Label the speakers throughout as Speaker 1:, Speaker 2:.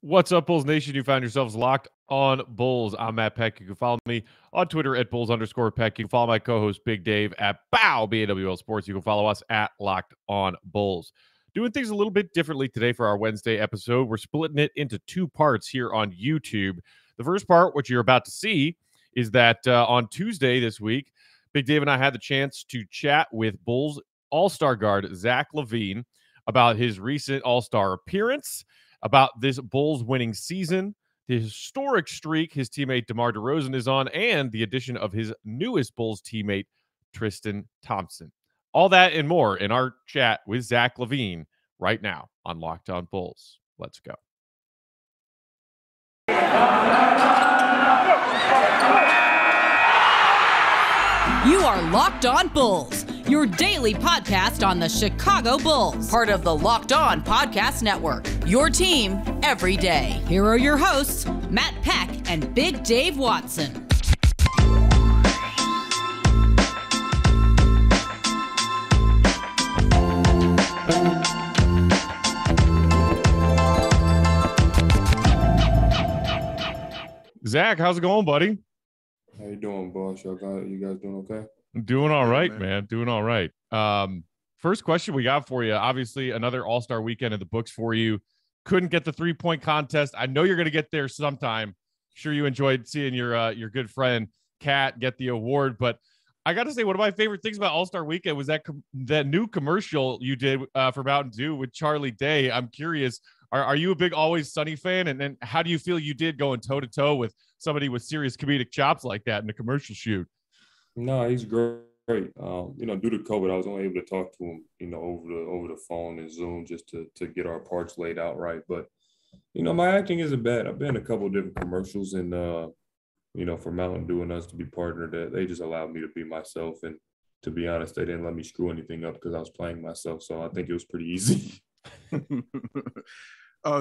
Speaker 1: What's up, Bulls Nation? You found yourselves locked on Bulls. I'm Matt Peck. You can follow me on Twitter at Bulls_Peck. You can follow my co-host Big Dave at BAWL Sports. You can follow us at Locked on Bulls. Doing things a little bit differently today for our Wednesday episode. We're splitting it into two parts here on YouTube. The first part, which you're about to see, is that on Tuesday this week, Big Dave and I had the chance to chat with Bulls All-Star guard Zach LaVine about his recent All-Star appearance, about this Bulls winning season, the historic streak his teammate DeMar DeRozan is on, and the addition of his newest Bulls teammate, Tristan Thompson. All that and more in our chat with Zach LaVine right now on Locked on Bulls. Let's go.
Speaker 2: You are Locked on Bulls, your daily podcast on the Chicago Bulls, part of the Locked on Podcast Network, your team every day. Here are your hosts, Matt Peck and Big Dave Watson.
Speaker 1: Zach, how's it going, buddy?
Speaker 3: How you doing, boss? You guys doing okay?
Speaker 1: I'm doing all right, man. Doing all right. First question we got for you. Obviously, another All-Star weekend in the books for you. Couldn't get the 3-point contest. I know you're going to get there sometime. Sure, you enjoyed seeing your good friend Kat get the award. But I got to say, one of my favorite things about All-Star weekend was that new commercial you did for Mountain Dew with Charlie Day. I'm curious. Are you a big Always Sunny fan? And then how do you feel you did going toe-to-toe with somebody with serious comedic chops like that in a commercial shoot?
Speaker 3: No, he's great. Due to COVID, I was only able to talk to him, over the phone and Zoom just to get our parts laid out right. But, my acting isn't bad. I've been in a couple of different commercials and, for Mountain Dew and us to be partnered, they just allowed me to be myself. And to be honest, they didn't let me screw anything up because I was playing myself. So I think it was pretty easy.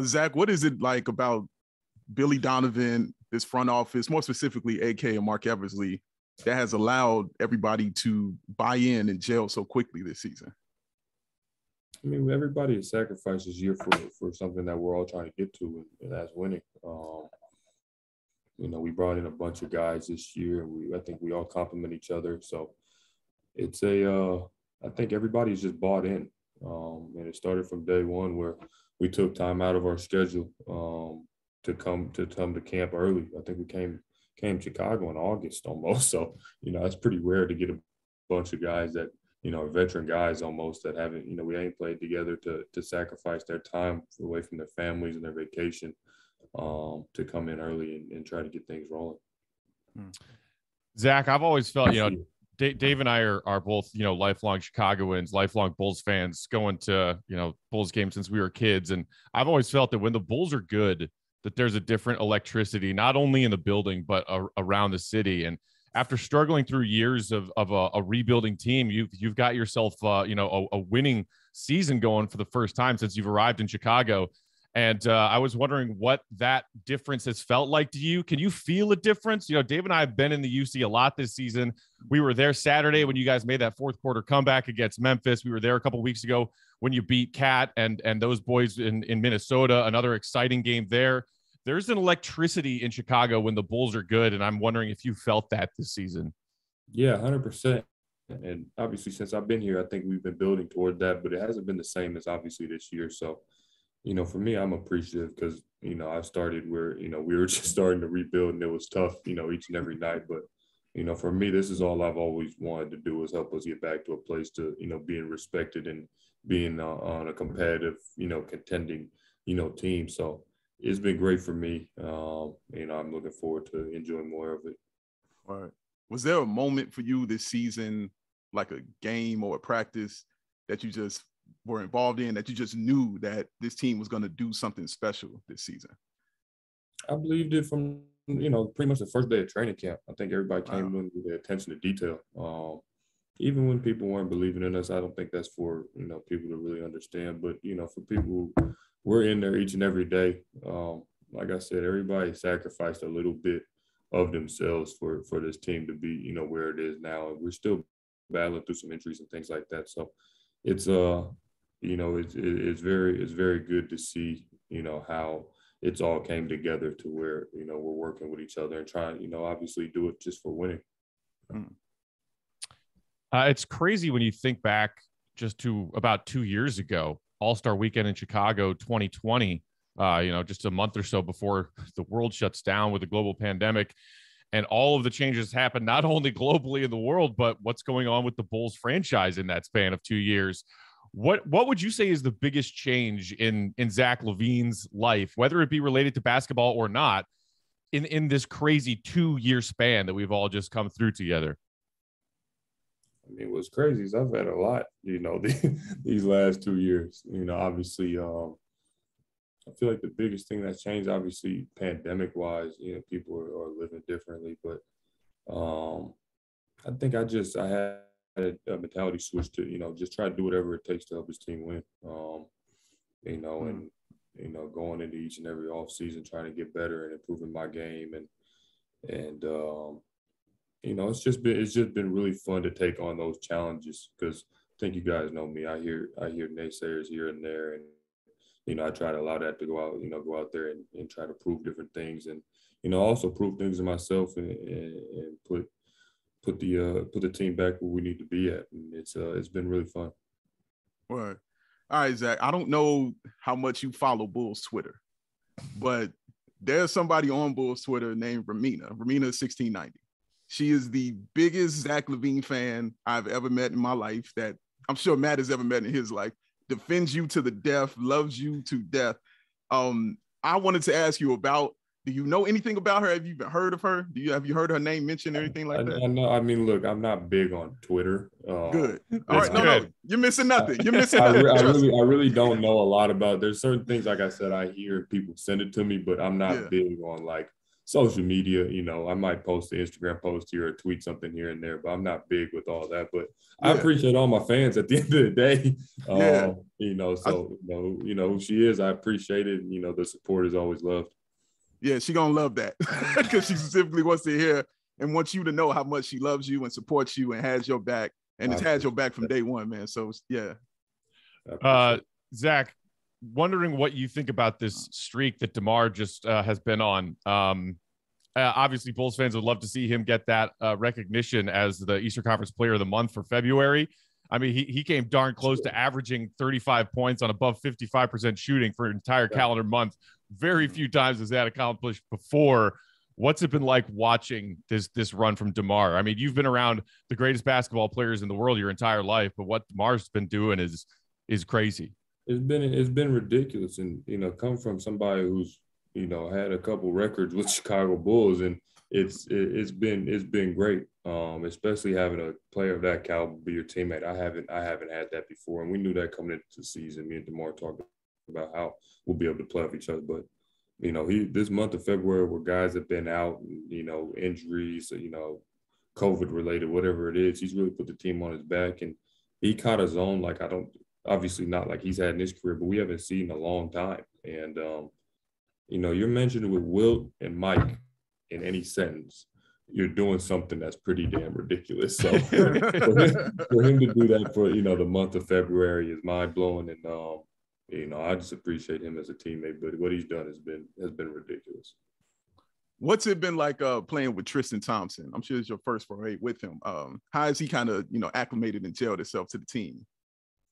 Speaker 4: Zach, what is it like about Billy Donovan, this front office, more specifically AK and Mark Eversley, that has allowed everybody to buy in and gel so quickly this season?
Speaker 3: I mean, everybody sacrifices year for something that we're all trying to get to, and that's winning. We brought in a bunch of guys this year. I think we all complement each other. So it's I think everybody's just bought in. And it started from day one where we took time out of our schedule to come to camp early. I think we came to Chicago in August almost. So, it's pretty rare to get a bunch of guys that, are veteran guys almost that haven't, we ain't played together to sacrifice their time away from their families and their vacation to come in early and try to get things rolling.
Speaker 1: Zach, I've always felt, Dave and I are both, lifelong Chicagoans, lifelong Bulls fans, going to, Bulls games since we were kids. And I've always felt that when the Bulls are good, that there's a different electricity, not only in the building, but around the city. And after struggling through years of a rebuilding team, you've got yourself, a winning season going for the first time since you've arrived in Chicago. And I was wondering what that difference has felt like to you. Can you feel a difference? Dave and I have been in the UC a lot this season. We were there Saturday when you guys made that fourth quarter comeback against Memphis. We were there a couple of weeks ago when you beat Cat and those boys in Minnesota. Another exciting game there. There's an electricity in Chicago when the Bulls are good, and I'm wondering if you felt that this season.
Speaker 3: Yeah, 100%. And obviously, since I've been here, I think we've been building toward that, but it hasn't been the same as obviously this year. So, for me, I'm appreciative because, I started where, we were just starting to rebuild and it was tough, each and every night. But, for me, this is all I've always wanted to do is help us get back to a place to, being respected and being on a competitive, contending, team. So it's been great for me. I'm looking forward to enjoying more of it.
Speaker 4: All right. Was there a moment for you this season, like a game or a practice that you just were involved in, that you just knew that this team was going to do something special this season?
Speaker 3: I believed it from, pretty much the first day of training camp. I think everybody came in with the attention to detail. Even when people weren't believing in us, I don't think that's for, people to really understand. But, for people, we're in there each and every day. Like I said, everybody sacrificed a little bit of themselves for this team to be, where it is now. And we're still battling through some injuries and things like that. So it's it's very good to see, how it's all came together to where, we're working with each other and trying, obviously do it just for winning.
Speaker 1: It's crazy when you think back just to about 2 years ago, All-Star Weekend in Chicago 2020, just a month or so before the world shuts down with the global pandemic. And all of the changes happened not only globally in the world, but what's going on with the Bulls franchise in that span of 2 years. What would you say is the biggest change in Zach LaVine's life, whether it be related to basketball or not, in this crazy 2-year span that we've all just come through together?
Speaker 3: I mean, what's crazy is I've had a lot, these last 2 years. Obviously, I feel like the biggest thing that's changed, obviously, pandemic-wise, people are living differently. But I think I had a mentality switch to, just try to do whatever it takes to help his team win. And going into each and every offseason, trying to get better and improving my game. And it's just been really fun to take on those challenges, because I think you guys know me. I hear naysayers here and there, and I try to allow that to go out there and try to prove different things, and also prove things to myself and put the team back where we need to be at. And it's been really fun.
Speaker 4: Right. All right, Zach. I don't know how much you follow Bulls Twitter, but there's somebody on Bulls Twitter named Ramina 1690. She is the biggest Zach LaVine fan I've ever met in my life, that I'm sure Matt has ever met in his life. Defends you to the death, loves you to death. I wanted to ask you about, do you know anything about her? Have you even heard of her? Have you heard her name mentioned or anything like that?
Speaker 3: I know. I mean, look, I'm not big on Twitter.
Speaker 4: Good. All right. No, you're missing nothing. You're missing
Speaker 3: I
Speaker 4: nothing.
Speaker 3: I really don't know a lot about. There's certain things, like I said, I hear people send it to me, but I'm not big on like social media. I might post an Instagram post here or tweet something here and there, but I'm not big with all that. But I appreciate all my fans at the end of the day. Who she is, I appreciate it. The support is always loved.
Speaker 4: Yeah, she gonna love that, because she specifically wants to hear and wants you to know how much she loves you and supports you and has your back, and it's had your back from day one, man. So yeah.
Speaker 1: Zach, wondering what you think about this streak that DeMar just has been on. Obviously, Bulls fans would love to see him get that recognition as the Eastern Conference Player of the Month for February. I mean, he came darn close to averaging 35 points on above 55% shooting for an entire calendar month. Very few times has that accomplished before. What's it been like watching this run from DeMar? I mean, you've been around the greatest basketball players in the world your entire life, but what DeMar's been doing is crazy.
Speaker 3: It's been ridiculous, and come from somebody who's had a couple records with Chicago Bulls, and it's been great. Especially having a player of that caliber be your teammate. I haven't had that before, and we knew that coming into the season. Me and DeMar talked about how we'll be able to play off each other, but this month of February, where guys have been out, injuries, COVID related, whatever it is, he's really put the team on his back, and he caught his own like obviously not like he's had in his career, but we haven't seen in a long time. And you're mentioning with Wilt and Mike in any sentence, you're doing something that's pretty damn ridiculous. So for him to do that for the month of February is mind blowing, and I just appreciate him as a teammate. But what he's done has been ridiculous.
Speaker 4: What's it been like playing with Tristan Thompson? I'm sure it's your first foray with him. How has he kind of acclimated and gelled himself to the team?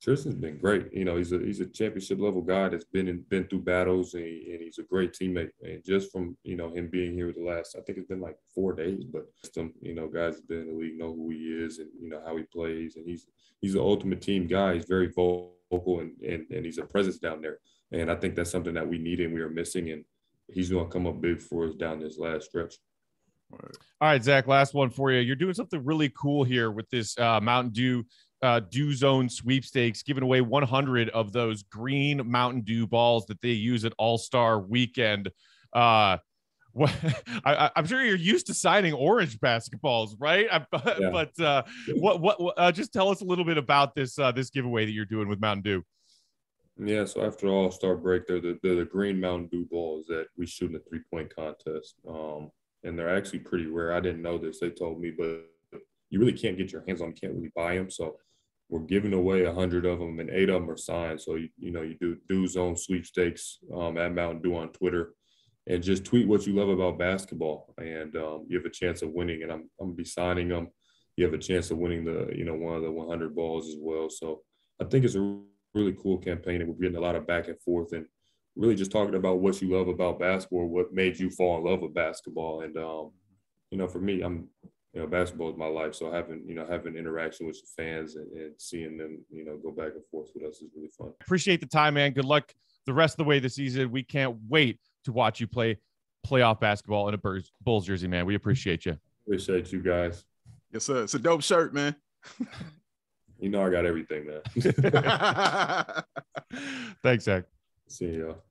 Speaker 3: Tristan's been great. He's a championship level guy that's been through battles, and he's a great teammate. And just from him being here the last, I think it's been like 4 days, but some guys have been in the league know who he is and how he plays, and he's an ultimate team guy. He's very vocal and he's a presence down there, and I think that's something that we need and we are missing, and he's going to come up big for us down this last stretch.
Speaker 1: All right, Zach, last one for you. You're doing something really cool here with this Mountain Dew Dew Zone Sweepstakes, giving away 100 of those green Mountain Dew balls that they use at All-Star Weekend. I'm sure you're used to signing orange basketballs, right?
Speaker 3: Yeah.
Speaker 1: But what? Just tell us a little bit about this giveaway that you're doing with Mountain Dew.
Speaker 3: Yeah, so after All-Star break, they're the green Mountain Dew balls that we shoot in a 3-point contest. And they're actually pretty rare. I didn't know this. They told me, but you really can't get your hands on them. You can't really buy them. So we're giving away 100 of them, and 8 of them are signed. So, you do Dew Zone Sweepstakes at Mountain Dew on Twitter. and just tweet what you love about basketball, and you have a chance of winning. And I'm gonna be signing them. You have a chance of winning one of the 100 balls as well. So I think it's a really cool campaign, and we're getting a lot of back and forth, and really just talking about what you love about basketball, what made you fall in love with basketball. And for me, basketball is my life. So having interaction with fans and seeing them, go back and forth with us is really fun.
Speaker 1: Appreciate the time, man. Good luck the rest of the way this season. We can't wait to watch you play playoff basketball in a Bulls jersey, man. We appreciate you.
Speaker 3: Appreciate you guys.
Speaker 4: Yes, sir. It's a dope shirt, man.
Speaker 3: I got everything, man.
Speaker 1: Thanks, Zach.
Speaker 3: See y'all.